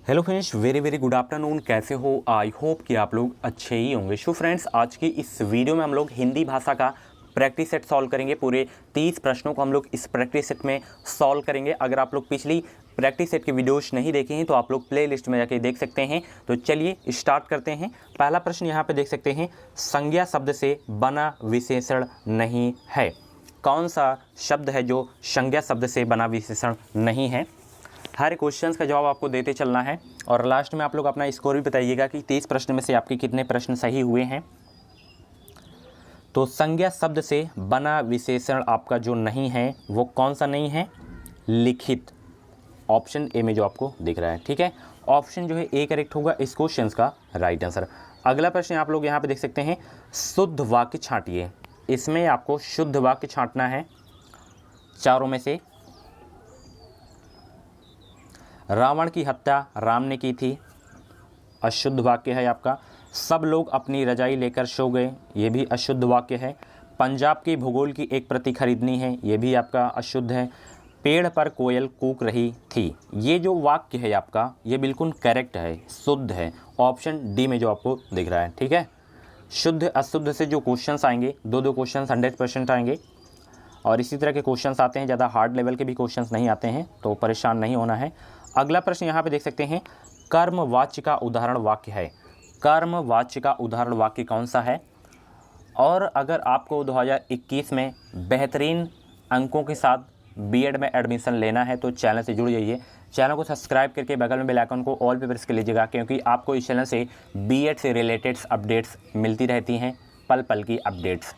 Hello friends, very very good afternoon. कैसे हो? I hope कि आप लोग अच्छे ही होंगे। सो फ्रेंड्स, आज की इस वीडियो में हम लोग हिंदी भाषा का प्रैक्टिस सेट सॉल्व करेंगे। पूरे 30 प्रश्नों को हम लोग इस प्रैक्टिस सेट में सॉल्व करेंगे। अगर आप लोग पिछली प्रैक्टिस सेट की वीडियोस नहीं देखे हैं तो आप लोग प्ले लिस्ट में जाके देख सकते हैं। तो चलिए स्टार्ट करते हैं। पहला प्रश्न यहाँ पे देख सकते हैं, संज्ञा शब्द से बना विशेषण नहीं है। कौन सा शब्द है जो संज्ञा शब्द से बना विशेषण नहीं है? हर क्वेश्चंस का जवाब आपको देते चलना है और लास्ट में आप लोग अपना स्कोर भी बताइएगा कि 30 प्रश्न में से आपके कितने प्रश्न सही हुए हैं। तो संज्ञा शब्द से बना विशेषण आपका जो नहीं है वो कौन सा नहीं है? लिखित। ऑप्शन ए में जो आपको दिख रहा है, ठीक है। ऑप्शन जो है ए करेक्ट होगा इस क्वेश्चन का राइट आंसर। अगला प्रश्न आप लोग यहाँ पे देख सकते हैं, शुद्ध वाक्य छांटिए। इसमें आपको शुद्ध वाक्य छांटना है चारों में से। रावण की हत्या राम ने की थी, अशुद्ध वाक्य है आपका। सब लोग अपनी रजाई लेकर सो गए, ये भी अशुद्ध वाक्य है। पंजाब के भूगोल की एक प्रति खरीदनी है, ये भी आपका अशुद्ध है। पेड़ पर कोयल कूक रही थी, ये जो वाक्य है आपका ये बिल्कुल करेक्ट है, शुद्ध है। ऑप्शन डी में जो आपको दिख रहा है, ठीक है। शुद्ध अशुद्ध से जो क्वेश्चंस आएंगे, दो क्वेश्चंस 100% आएंगे और इसी तरह के क्वेश्चंस आते हैं। ज़्यादा हार्ड लेवल के भी क्वेश्चंस नहीं आते हैं, तो परेशान नहीं होना है। अगला प्रश्न यहाँ पे देख सकते हैं, कर्मवाच्य का उदाहरण वाक्य है। कर्मवाच्य का उदाहरण वाक्य कौन सा है? और अगर आपको 2021 में बेहतरीन अंकों के साथ बीएड में एडमिशन लेना है तो चैनल से जुड़ जाइए। चैनल को सब्सक्राइब करके बगल में बेल आइकन को ऑल पे प्रेस कर लीजिएगा, क्योंकि आपको इस चैनल से बीएड से रिलेटेड अपडेट्स मिलती रहती हैं, पल पल की अपडेट्स।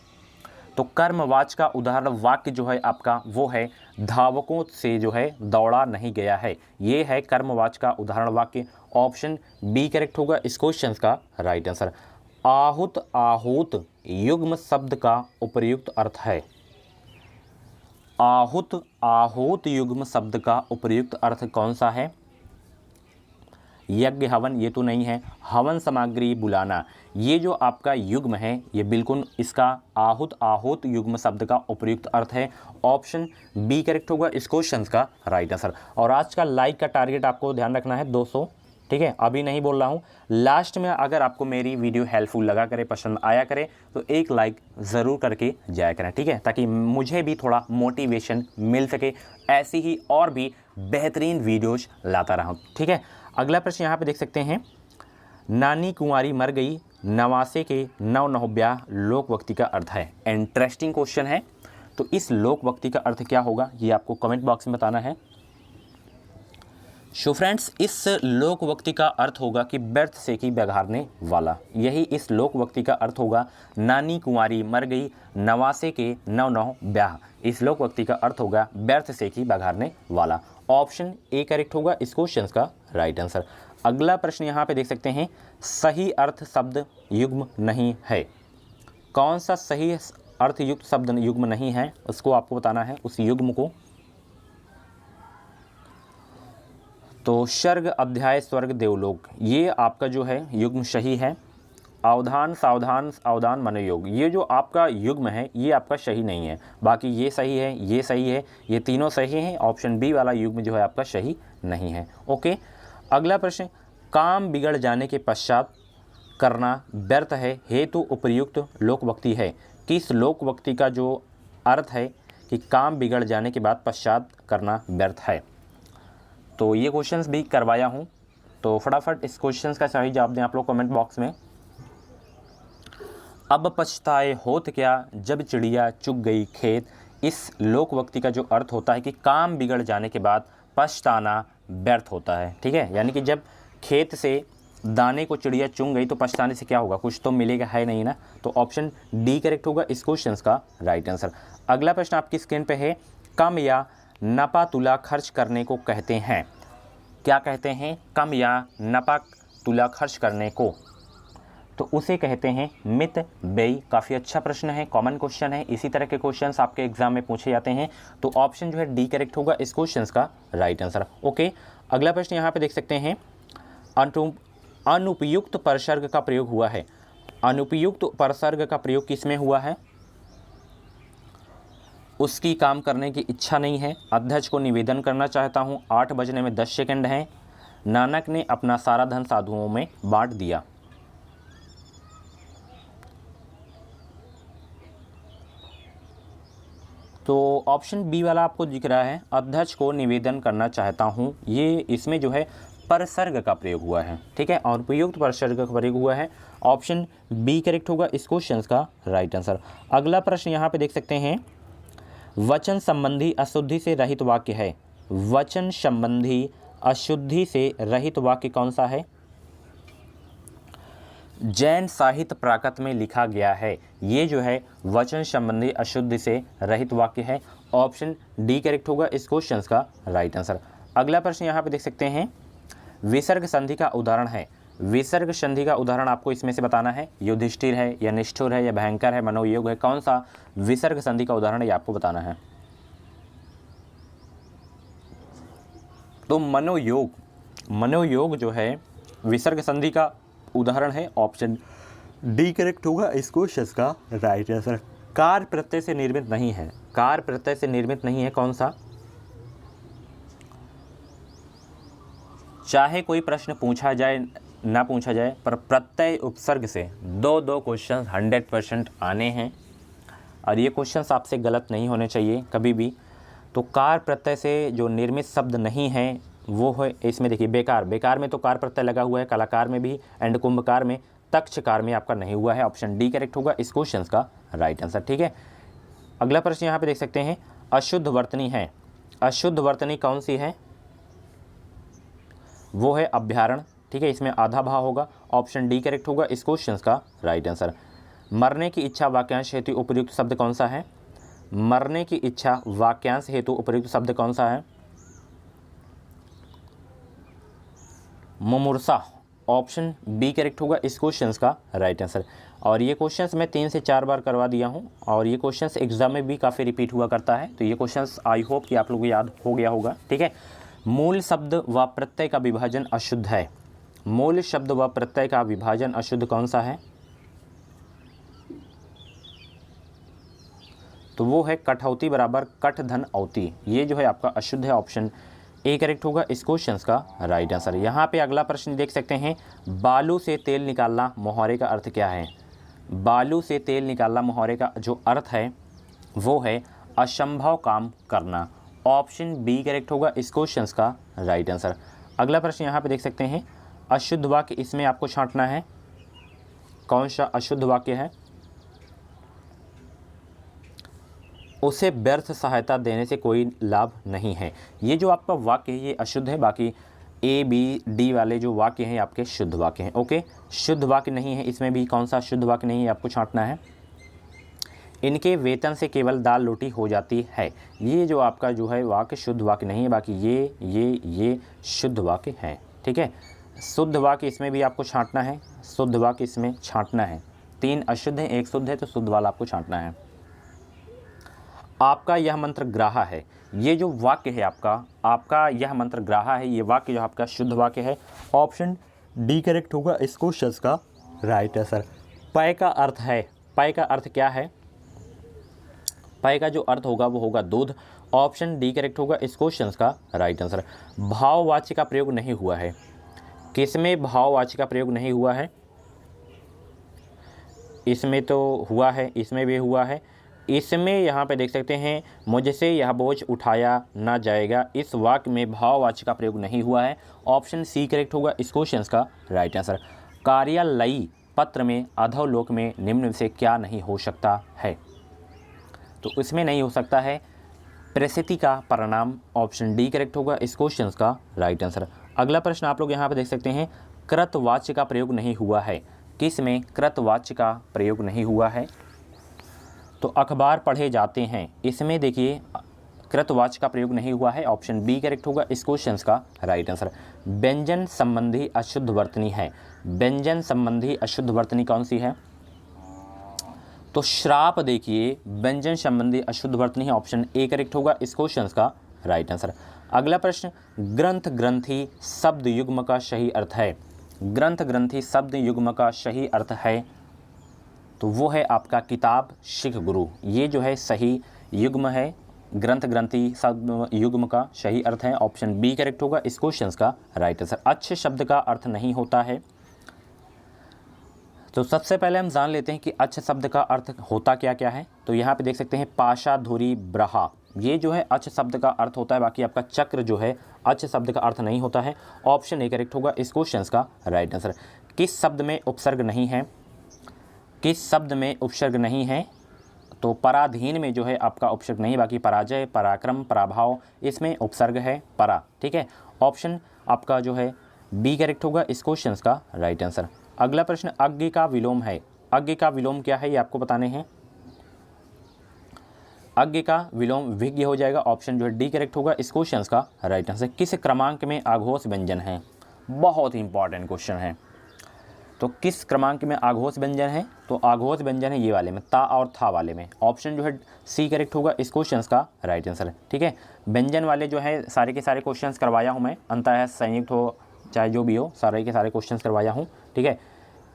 तो कर्मवाच्य का उदाहरण वाक्य जो है आपका वो है, धावकों से जो है दौड़ा नहीं गया है। ये है कर्मवाच्य का उदाहरण वाक्य। ऑप्शन बी करेक्ट होगा इस क्वेश्चन का राइट आंसर। आहूत आहूत युग्म शब्द का उपर्युक्त अर्थ है। आहूत आहूत युग्म शब्द का उपर्युक्त अर्थ कौन सा है? यज्ञ हवन ये तो नहीं है। हवन सामग्री बुलाना, ये जो आपका युग्म है ये बिल्कुल इसका आहूत आहूत युग्म शब्द का उपयुक्त अर्थ है। ऑप्शन बी करेक्ट होगा इस क्वेश्चन का राइट आंसर। और आज का लाइक का टारगेट आपको ध्यान रखना है 200, ठीक है। अभी नहीं बोल रहा हूँ, लास्ट में अगर आपको मेरी वीडियो हेल्पफुल लगा करे, पसंद आया करे तो एक लाइक ज़रूर करके जाया करें, ठीक है, ताकि मुझे भी थोड़ा मोटिवेशन मिल सके, ऐसी ही और भी बेहतरीन वीडियोज लाता रहूँ, ठीक है। अगला प्रश्न यहाँ पे देख सकते हैं, नानी कुंवारी मर गई, नवासे के नव नव ब्याह लोकवक्ति का अर्थ है। इंटरेस्टिंग क्वेश्चन है। तो इस लोकवक्ति का अर्थ क्या होगा ये आपको कमेंट बॉक्स में बताना है। सो फ्रेंड्स, इस लोकवक्ति का अर्थ होगा कि व्यर्थ से की बघारने वाला। यही इस लोकवक्ति का अर्थ होगा। नानी कुंवारी मर गई, नवासे के नव नव ब्याह, इस लोकवक्ति का अर्थ होगा व्यर्थ से की बघारने वाला। ऑप्शन ए करेक्ट होगा इस क्वेश्चन का राइट आंसर। अगला प्रश्न यहाँ पे देख सकते हैं, सही अर्थ शब्द युग्म नहीं है। कौन सा सही अर्थयुक्त शब्द युग्म नहीं है उसको आपको बताना है, उस युग्म को। तो सर्ग अध्याय स्वर्ग देवलोक, ये आपका जो है युग्म सही है। अवधान सावधान अवधान मनोयोग, ये जो आपका युग्म है ये आपका सही नहीं है। बाकी ये सही है, ये सही है, ये तीनों सही हैं। ऑप्शन बी वाला युग्म जो है आपका सही नहीं है। ओके, अगला प्रश्न, काम बिगड़ जाने के पश्चात करना व्यर्थ है हेतु उपयुक्त लोकवक्ति है। किस लोकवक्ति का जो अर्थ है कि काम बिगड़ जाने के बाद पश्चात करना व्यर्थ है? तो ये क्वेश्चंस भी करवाया हूँ, तो फटाफट इस क्वेश्चंस का सही जवाब दें आप लोग कमेंट बॉक्स में। अब पछताए होत क्या जब चिड़िया चुग गई खेत, इस लोकवक्ति का जो अर्थ होता है कि काम बिगड़ जाने के बाद पछताना व्यर्थ होता है, ठीक है। यानी कि जब खेत से दाने को चिड़िया चुग गई तो पछताने से क्या होगा, कुछ तो मिलेगा, है नहीं ना। तो ऑप्शन डी करेक्ट होगा इस क्वेश्चन का राइट आंसर। अगला प्रश्न आपकी स्क्रीन पे है, कम या नपा तुला खर्च करने को कहते हैं। क्या कहते हैं? कम या नपा तुला खर्च करने को, तो उसे कहते हैं मित व्यय। काफ़ी अच्छा प्रश्न है, कॉमन क्वेश्चन है, इसी तरह के क्वेश्चंस आपके एग्जाम में पूछे जाते हैं। तो ऑप्शन जो है डी करेक्ट होगा इस क्वेश्चन का राइट आंसर। ओके, अगला प्रश्न यहाँ पे देख सकते हैं, अनुपयुक्त परसर्ग का प्रयोग हुआ है। अनुपयुक्त परसर्ग का प्रयोग किसमें हुआ है? उसकी काम करने की इच्छा नहीं है। अध्यक्ष को निवेदन करना चाहता हूँ, 8 बजने में 10 सेकंड हैं। नानक ने अपना सारा धन साधुओं में बांट दिया। तो ऑप्शन बी वाला आपको दिख रहा है, अध्यक्ष को निवेदन करना चाहता हूँ। ये इसमें जो है परसर्ग का प्रयोग हुआ है, ठीक है, और उपयुक्त परसर्ग का प्रयोग हुआ है। ऑप्शन बी करेक्ट होगा इस क्वेश्चन का राइट आंसर। अगला प्रश्न यहाँ पे देख सकते हैं, वचन संबंधी अशुद्धि से रहित वाक्य है। वचन संबंधी अशुद्धि से रहित वाक्य कौन सा है? जैन साहित्य प्राकृत में लिखा गया है। ये जो है वचन संबंधी अशुद्धि से रहित वाक्य है। ऑप्शन डी करेक्ट होगा इस क्वेश्चन का राइट आंसर। अगला प्रश्न यहाँ पे देख सकते हैं, विसर्ग संधि का उदाहरण है। विसर्ग संधि का उदाहरण आपको इसमें से बताना है। युधिष्ठिर है या निष्ठुर है या भयंकर है, मनोयोग है, कौन सा विसर्ग संधि का उदाहरण है ये आपको बताना है। तो मनोयोग जो है विसर्ग संधि का उदाहरण है। ऑप्शन डी करेक्ट होगा इस क्वेश्चन का राइट आंसर। कार प्रत्यय से निर्मित नहीं है। कार प्रत्यय से निर्मित नहीं है, कौन सा? चाहे कोई प्रश्न पूछा जाए ना पूछा जाए, पर प्रत्यय उपसर्ग से दो क्वेश्चन 100% आने हैं, और ये क्वेश्चन आपसे गलत नहीं होने चाहिए कभी भी। तो कार प्रत्यय से जो निर्मित शब्द नहीं है वो है, इसमें देखिए बेकार, बेकार में तो कार प्रत्यय लगा हुआ है, कलाकार में भी एंड कुंभकार में, तक्षकार में आपका नहीं हुआ है। ऑप्शन डी करेक्ट होगा इस क्वेश्चन का राइट आंसर, ठीक है। अगला प्रश्न यहाँ पे देख सकते हैं, अशुद्ध वर्तनी है। अशुद्ध वर्तनी कौन सी है? वो है अभ्यारण, ठीक है, इसमें आधा भाव होगा। ऑप्शन डी करेक्ट होगा इस क्वेश्चन का राइट आंसर। मरने की इच्छा वाक्यांश हेतु उपयुक्त शब्द कौन सा है? मरने की इच्छा वाक्यांश हेतु उपयुक्त शब्द कौन सा है? मुमूर्षा। ऑप्शन बी करेक्ट होगा इस क्वेश्चन का राइट आंसर। और ये क्वेश्चंस मैं 3 से 4 बार करवा दिया हूँ, और ये क्वेश्चंस एग्जाम में भी काफ़ी रिपीट हुआ करता है, तो ये क्वेश्चंस आई होप कि आप लोगों को याद हो गया होगा, ठीक है। मूल शब्द व प्रत्यय का विभाजन अशुद्ध है। मूल शब्द व प्रत्यय का विभाजन अशुद्ध कौन सा है? तो वो है कठौती बराबर कठ धन औती। ये जो है आपका अशुद्ध है। ऑप्शन ए करेक्ट होगा इस क्वेश्चन का राइट आंसर। यहाँ पे अगला प्रश्न देख सकते हैं, बालू से तेल निकालना मुहावरे का अर्थ क्या है? बालू से तेल निकालना मुहावरे का जो अर्थ है वो है असंभव काम करना। ऑप्शन बी करेक्ट होगा इस क्वेश्चन का राइट आंसर। अगला प्रश्न यहाँ पे देख सकते हैं, अशुद्ध वाक्य, इसमें आपको छांटना है कौन सा अशुद्ध वाक्य है। उसे व्यर्थ सहायता देने से कोई लाभ नहीं है। ये जो आपका वाक्य है ये अशुद्ध है, बाकी ए बी डी वाले जो वाक्य हैं आपके शुद्ध वाक्य हैं। ओके, शुद्ध वाक्य नहीं है, इसमें भी कौन सा शुद्ध वाक्य नहीं है आपको छांटना है। इनके वेतन से केवल दाल रोटी हो जाती है। ये जो आपका जो है वाक्य शुद्ध वाक्य नहीं है, बाकी ये शुद्ध वाक्य है, ठीक है। शुद्ध वाक्य इसमें भी आपको छांटना है, शुद्ध वाक्य इसमें छांटना है। 3 अशुद्ध है, 1 शुद्ध है, तो शुद्ध वाला आपको छांटना है। आपका यह मंत्र ग्राहा है। ये जो वाक्य है आपका यह मंत्र ग्राहा है, ये वाक्य जो आपका शुद्ध वाक्य है। ऑप्शन डी करेक्ट होगा इस क्वेश्चन का राइट आंसर। पय का अर्थ है, पय का अर्थ क्या है? पय का जो अर्थ होगा वो होगा दूध। ऑप्शन डी करेक्ट होगा इस क्वेश्चन का राइट आंसर। भाववाच्य का प्रयोग नहीं हुआ है। किसमें भाववाच्य का प्रयोग नहीं हुआ है? इसमें तो हुआ है, इसमें भी हुआ है, इसमें यहाँ पे देख सकते हैं, मुझसे यह बोझ उठाया ना जाएगा। इस वाक्य में भाववाच्य का प्रयोग नहीं हुआ है। ऑप्शन सी करेक्ट होगा इस क्वेश्चन का राइट आंसर। कार्यालयी पत्र में अधोलोक में निम्न से क्या नहीं हो सकता है? तो इसमें नहीं हो सकता है परिस्थिति का परिणाम। ऑप्शन डी करेक्ट होगा इस क्वेश्चन का राइट आंसर। अगला प्रश्न आप लोग यहाँ पे देख सकते हैं, कृतवाच्य का प्रयोग नहीं हुआ है। किस में कृतवाच्य का प्रयोग नहीं हुआ है? तो अखबार पढ़े जाते हैं, इसमें देखिए कृतवाच्य का प्रयोग नहीं हुआ है। ऑप्शन बी करेक्ट होगा इस क्वेश्चन का राइट आंसर। व्यंजन संबंधी अशुद्ध वर्तनी है। व्यंजन संबंधी अशुद्ध वर्तनी कौन सी है? तो श्राप देखिए व्यंजन संबंधी अशुद्ध वर्तनी है। ऑप्शन ए करेक्ट होगा इस क्वेश्चन का राइट आंसर। अगला प्रश्न, ग्रंथ ग्रंथी शब्द युग्म का सही अर्थ है। ग्रंथ ग्रंथी शब्द युग्म का सही अर्थ है तो वो है आपका किताब शिख गुरु। ये जो है सही युग्म है, ग्रंथ ग्रंथि शब्द युग्म का सही अर्थ है ऑप्शन बी करेक्ट होगा इस क्वेश्चन का राइट आंसर। अच्छे शब्द का अर्थ नहीं होता है। तो सबसे पहले हम जान लेते हैं कि अच्छ शब्द का अर्थ होता क्या क्या है। तो यहाँ पे देख सकते हैं पाशा धुरी ब्रहा, ये जो है अच्छ शब्द का अर्थ होता है। बाकी आपका चक्र जो है अच्छ शब्द का अर्थ नहीं होता है। ऑप्शन ए करेक्ट होगा इस क्वेश्चन का राइट आंसर। किस शब्द में उपसर्ग नहीं है? किस शब्द में उपसर्ग नहीं है? तो पराधीन में जो है आपका उपसर्ग नहीं, बाकी पराजय, पराक्रम, पराभाव इसमें उपसर्ग है परा। ठीक है, ऑप्शन आपका जो है बी करेक्ट होगा इस क्वेश्चन का राइट आंसर। अगला प्रश्न अज्ञ का विलोम है। अज्ञ का विलोम क्या है ये आपको बताने हैं। अज्ञ का विलोम विज्ञ हो जाएगा। ऑप्शन जो है डी करेक्ट होगा इस क्वेश्चन का राइट आंसर। किस क्रमांक में आघोष व्यंजन है? बहुत ही इंपॉर्टेंट क्वेश्चन है। तो किस क्रमांक में आघोष व्यंजन है? तो आघोष व्यंजन है ये वाले में, ता और था वाले में। ऑप्शन जो है सी करेक्ट होगा इस क्वेश्चन का राइट आंसर। ठीक है, व्यंजन वाले जो है सारे के सारे क्वेश्चंस करवाया हूँ मैं, अंतः संयुक्त हो चाहे जो भी हो, सारे के सारे क्वेश्चंस करवाया हूँ। ठीक है,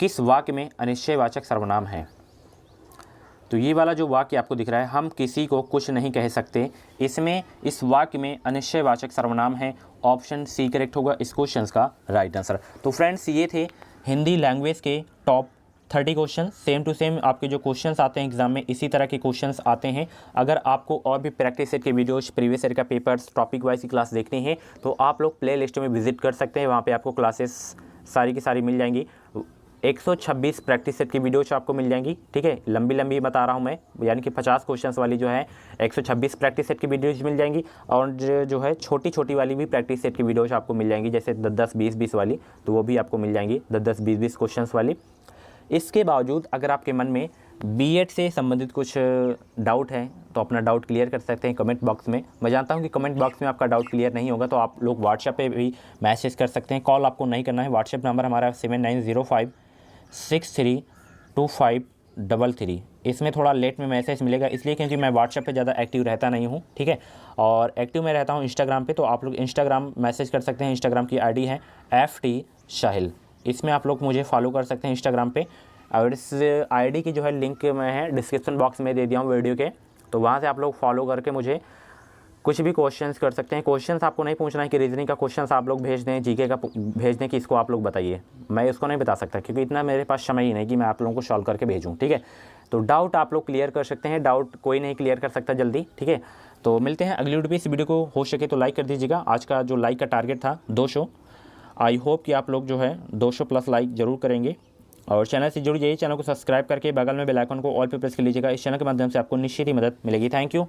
किस वाक्य में अनिश्चयवाचक सर्वनाम है? तो ये वाला जो वाक्य आपको दिख रहा है, हम किसी को कुछ नहीं कह सकते, इसमें इस वाक्य में अनिश्चयवाचक सर्वनाम है। ऑप्शन सी करेक्ट होगा इस क्वेश्चन का राइट आंसर। तो फ्रेंड्स ये थे हिंदी लैंग्वेज के top 30 question. Same to same आपके जो क्वेश्चंस आते हैं एग्जाम में इसी तरह के क्वेश्चंस आते हैं। अगर आपको और भी प्रैक्टिस सेट के वीडियोज, प्रीवियस ईयर का पेपर्स, टॉपिक वाइज की क्लास देखनी है तो आप लोग प्ले लिस्ट में विजिट कर सकते हैं। वहाँ पे आपको क्लासेस सारी की सारी मिल जाएंगी। 126 प्रैक्टिस सेट की वीडियोज आपको मिल जाएंगी। ठीक है, लंबी लंबी बता रहा हूँ मैं, यानी कि 50 क्वेश्चंस वाली जो है 126 प्रैक्टिस सेट की वीडियोज मिल जाएंगी। और जो है छोटी छोटी वाली भी प्रैक्टिस सेट की वीडियोज आपको मिल जाएंगी, जैसे 10-10, 20-20 वाली, तो वो भी आपको मिल जाएंगी 10-10, 20-20 क्वेश्चंस वाली। इसके बावजूद अगर आपके मन में बीएड से संबंधित कुछ डाउट है तो अपना डाउट क्लियर कर सकते हैं कमेंट बॉक्स में। मैं जानता हूं कि कमेंट बॉक्स में आपका डाउट क्लियर नहीं होगा, तो आप लोग व्हाट्सएप पे भी मैसेज कर सकते हैं। कॉल आपको नहीं करना है। व्हाट्सएप नंबर हमारा 7905632533। इसमें थोड़ा लेट में मैसेज मिलेगा, इसलिए क्योंकि मैं व्हाट्सएप पे ज़्यादा एक्टिव रहता नहीं हूँ। ठीक है, और एक्टिव मैं रहता हूँ इंस्टाग्राम पे, तो आप लोग इंस्टाग्राम मैसेज कर सकते हैं। इंस्टाग्राम की आईडी है FT शाहिल, इसमें आप लोग मुझे फॉलो कर सकते हैं इंस्टाग्राम पे। और इस आईडी की जो है लिंक मैं है डिस्क्रिप्शन बॉक्स में दे दिया हूँ वीडियो के, तो वहाँ से आप लोग फॉलो करके मुझे कुछ भी क्वेश्चंस कर सकते हैं। क्वेश्चंस आपको नहीं पूछना है कि रीजनिंग का क्वेश्चंस आप लोग भेज दें, जीके का भेज दें कि इसको आप लोग बताइए, मैं इसको नहीं बता सकता क्योंकि इतना मेरे पास समय ही नहीं कि मैं आप लोगों को सॉल्व करके भेजूँ। ठीक है, तो डाउट आप लोग क्लियर कर सकते हैं, डाउट कोई नहीं क्लियर कर सकता जल्दी। ठीक है, तो मिलते हैं अगली वीडियो पे। इस वीडियो को हो सके तो लाइक कर दीजिएगा। आज का जो लाइक का टारगेट था 200, आई होप कि आप लोग जो है 200 प्लस लाइक ज़रूर करेंगे। और चैनल से जुड़ जाइए, चैनल को सब्सक्राइब करके बगल में बेल आइकन को ऑल पे प्रेस कर लीजिएगा। इस चैनल के माध्यम से आपको निश्चित ही मदद मिलेगी। Thank you.